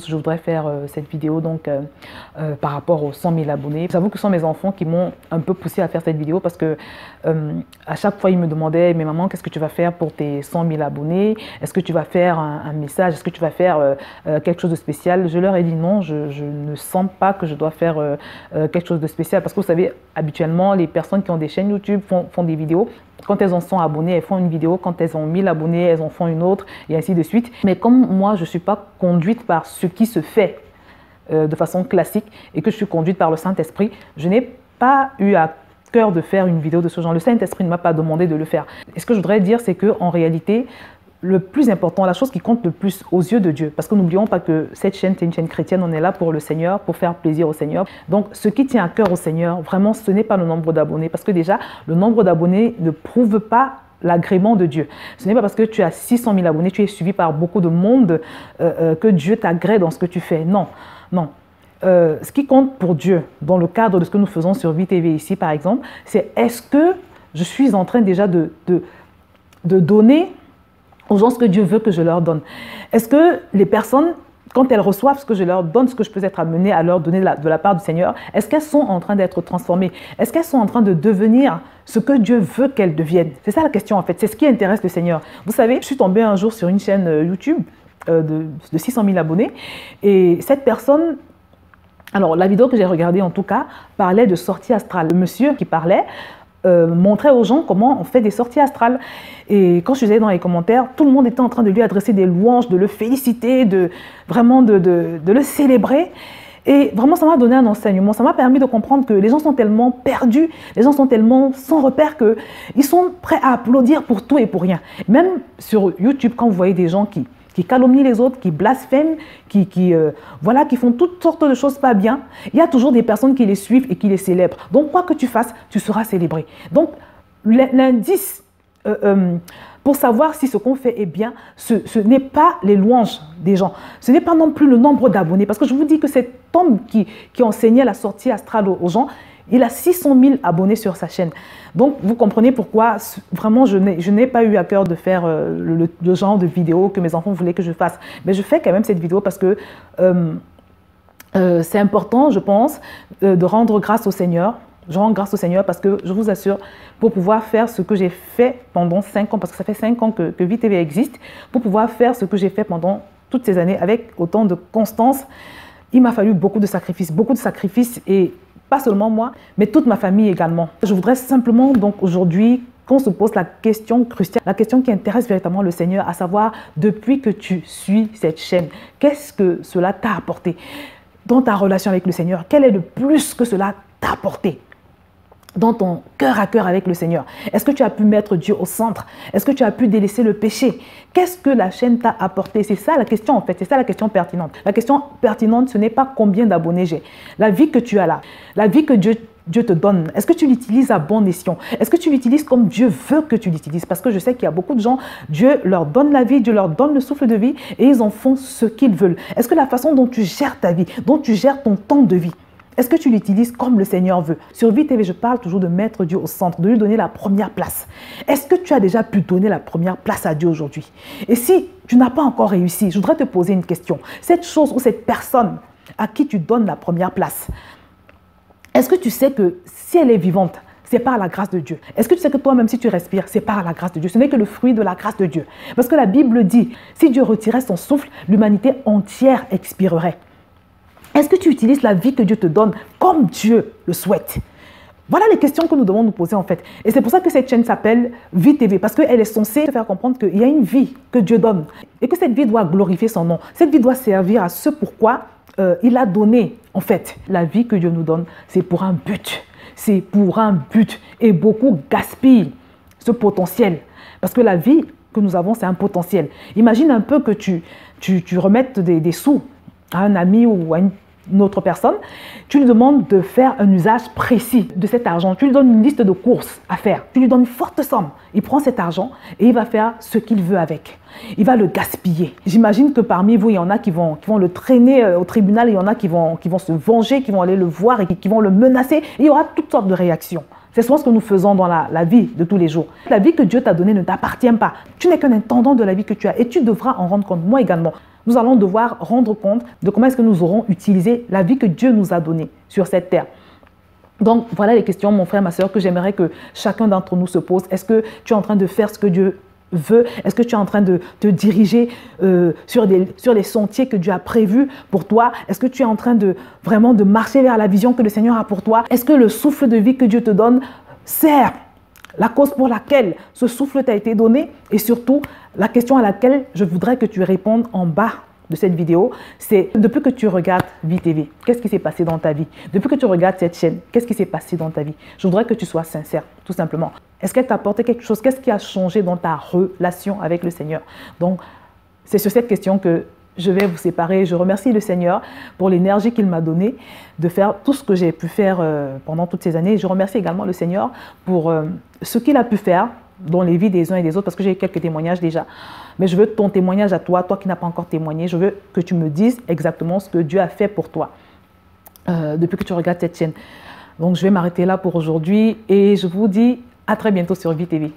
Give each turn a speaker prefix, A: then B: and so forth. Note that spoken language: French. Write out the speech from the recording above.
A: je voudrais faire cette vidéo donc par rapport aux 100 000 abonnés. J'avoue que ce sont mes enfants qui m'ont un peu poussé à faire cette vidéo parce que à chaque fois ils me demandaient: mais maman, qu'est-ce que tu vas faire pour tes 100 000 abonnés? Est-ce que tu vas faire un message? Est-ce que tu vas faire quelque chose de spécial? Je leur ai dit non, je ne sens pas que je dois faire quelque chose de spécial parce que vous savez, habituellement les personnes qui ont des chaînes YouTube font des vidéos. Quand elles en sont abonnées, elles font une vidéo. Quand elles ont 1000 abonnés, elles en font une autre, et ainsi de suite. Mais comme moi, je ne suis pas conduite par ce qui se fait de façon classique et que je suis conduite par le Saint-Esprit, je n'ai pas eu à cœur de faire une vidéo de ce genre. Le Saint-Esprit ne m'a pas demandé de le faire. Et ce que je voudrais dire, c'est qu'en réalité, le plus important, la chose qui compte le plus aux yeux de Dieu, parce que n'oublions pas que cette chaîne, c'est une chaîne chrétienne, on est là pour le Seigneur, pour faire plaisir au Seigneur. Donc, ce qui tient à cœur au Seigneur, vraiment, ce n'est pas le nombre d'abonnés, parce que déjà, le nombre d'abonnés ne prouve pas l'agrément de Dieu. Ce n'est pas parce que tu as 600 000 abonnés, tu es suivi par beaucoup de monde, que Dieu t'agrée dans ce que tu fais. Non, non. Ce qui compte pour Dieu, dans le cadre de ce que nous faisons sur VTV ici, par exemple, c'est est-ce que je suis en train déjà de donner aux gens ce que Dieu veut que je leur donne. Est-ce que les personnes, quand elles reçoivent ce que je leur donne, ce que je peux être amené à leur donner de la part du Seigneur, est-ce qu'elles sont en train d'être transformées? Est-ce qu'elles sont en train de devenir ce que Dieu veut qu'elles deviennent? C'est ça la question en fait, c'est ce qui intéresse le Seigneur. Vous savez, je suis tombée un jour sur une chaîne YouTube de 600 000 abonnés et cette personne, alors la vidéo que j'ai regardée en tout cas, parlait de sortie astrale. Le monsieur qui parlait montrait aux gens comment on fait des sorties astrales. Et quand je suis allée dans les commentaires, tout le monde était en train de lui adresser des louanges, de le féliciter, vraiment de le célébrer. Et vraiment, ça m'a donné un enseignement. Ça m'a permis de comprendre que les gens sont tellement perdus, les gens sont tellement sans repère qu'ils sont prêts à applaudir pour tout et pour rien. Même sur YouTube, quand vous voyez des gens qui calomnient les autres, qui blasphèment, voilà, qui font toutes sortes de choses pas bien, il y a toujours des personnes qui les suivent et qui les célèbrent. Donc, quoi que tu fasses, tu seras célébré. Donc, l'indice pour savoir si ce qu'on fait est bien, ce n'est pas les louanges des gens. Ce n'est pas non plus le nombre d'abonnés. Parce que je vous dis que cet homme qui enseignait la sortie astrale aux gens, il a 600 000 abonnés sur sa chaîne. Donc, vous comprenez pourquoi, vraiment, je n'ai pas eu à cœur de faire le genre de vidéo que mes enfants voulaient que je fasse. Mais je fais quand même cette vidéo parce que c'est important, je pense, de rendre grâce au Seigneur. Je rends grâce au Seigneur parce que, je vous assure, pour pouvoir faire ce que j'ai fait pendant 5 ans, parce que ça fait 5 ans que VTV existe, pour pouvoir faire ce que j'ai fait pendant toutes ces années avec autant de constance, il m'a fallu beaucoup de sacrifices et pas seulement moi, mais toute ma famille également. Je voudrais simplement donc aujourd'hui qu'on se pose la question cruciale, la question qui intéresse véritablement le Seigneur, à savoir, depuis que tu suis cette chaîne, qu'est-ce que cela t'a apporté dans ta relation avec le Seigneur? Quel est le plus que cela t'a apporté dans ton cœur à cœur avec le Seigneur? Est-ce que tu as pu mettre Dieu au centre? Est-ce que tu as pu délaisser le péché? Qu'est-ce que la chaîne t'a apporté? C'est ça la question en fait, c'est ça la question pertinente. La question pertinente, ce n'est pas combien d'abonnés j'ai. La vie que tu as là, la vie que Dieu te donne, est-ce que tu l'utilises à bon escient? Est-ce que tu l'utilises comme Dieu veut que tu l'utilises? Parce que je sais qu'il y a beaucoup de gens, Dieu leur donne la vie, Dieu leur donne le souffle de vie et ils en font ce qu'ils veulent. Est-ce que la façon dont tu gères ta vie, dont tu gères ton temps de vie, est-ce que tu l'utilises comme le Seigneur veut? Sur VTV, je parle toujours de mettre Dieu au centre, de lui donner la première place. Est-ce que tu as déjà pu donner la première place à Dieu aujourd'hui? Et si tu n'as pas encore réussi, je voudrais te poser une question. Cette chose ou cette personne à qui tu donnes la première place, est-ce que tu sais que si elle est vivante, c'est par la grâce de Dieu? Est-ce que tu sais que toi-même, si tu respires, c'est par la grâce de Dieu? Ce n'est que le fruit de la grâce de Dieu. Parce que la Bible dit, si Dieu retirait son souffle, l'humanité entière expirerait. Est-ce que tu utilises la vie que Dieu te donne comme Dieu le souhaite? Voilà les questions que nous devons nous poser en fait. Et c'est pour ça que cette chaîne s'appelle VTV, parce qu'elle est censée te faire comprendre qu'il y a une vie que Dieu donne et que cette vie doit glorifier son nom. Cette vie doit servir à ce pourquoi il a donné en fait. La vie que Dieu nous donne, c'est pour un but. C'est pour un but. Et beaucoup gaspillent ce potentiel. Parce que la vie que nous avons, c'est un potentiel. Imagine un peu que tu remettes des sous à un ami ou à une autre personne, tu lui demandes de faire un usage précis de cet argent. Tu lui donnes une liste de courses à faire. Tu lui donnes une forte somme. Il prend cet argent et il va faire ce qu'il veut avec. Il va le gaspiller. J'imagine que parmi vous, il y en a qui vont le traîner au tribunal. Il y en a qui vont se venger, qui vont aller le voir et qui vont le menacer. Et il y aura toutes sortes de réactions. C'est souvent ce que nous faisons dans la vie de tous les jours. La vie que Dieu t'a donnée ne t'appartient pas. Tu n'es qu'un intendant de la vie que tu as et tu devras en rendre compte. Moi également. nous allons devoir rendre compte de comment est-ce que nous aurons utilisé la vie que Dieu nous a donnée sur cette terre. Donc, voilà les questions, mon frère, ma soeur, que j'aimerais que chacun d'entre nous se pose. Est-ce que tu es en train de faire ce que Dieu veut? Est-ce que tu es en train de te diriger sur les sentiers que Dieu a prévus pour toi? Est-ce que tu es en train de vraiment de marcher vers la vision que le Seigneur a pour toi? Est-ce que le souffle de vie que Dieu te donne sert la cause pour laquelle ce souffle t'a été donné? Et surtout, la question à laquelle je voudrais que tu répondes en bas de cette vidéo, c'est depuis que tu regardes VTV, qu'est-ce qui s'est passé dans ta vie? Depuis que tu regardes cette chaîne, qu'est-ce qui s'est passé dans ta vie? Je voudrais que tu sois sincère, tout simplement. Est-ce qu'elle t'a apporté quelque chose? Qu'est-ce qui a changé dans ta relation avec le Seigneur? Donc, c'est sur cette question que je vais vous séparer. Je remercie le Seigneur pour l'énergie qu'il m'a donnée de faire tout ce que j'ai pu faire pendant toutes ces années. Je remercie également le Seigneur pour ce qu'il a pu faire dans les vies des uns et des autres, parce que j'ai eu quelques témoignages déjà. Mais je veux ton témoignage à toi, toi qui n'as pas encore témoigné. Je veux que tu me dises exactement ce que Dieu a fait pour toi depuis que tu regardes cette chaîne. Donc, je vais m'arrêter là pour aujourd'hui et je vous dis à très bientôt sur VTV.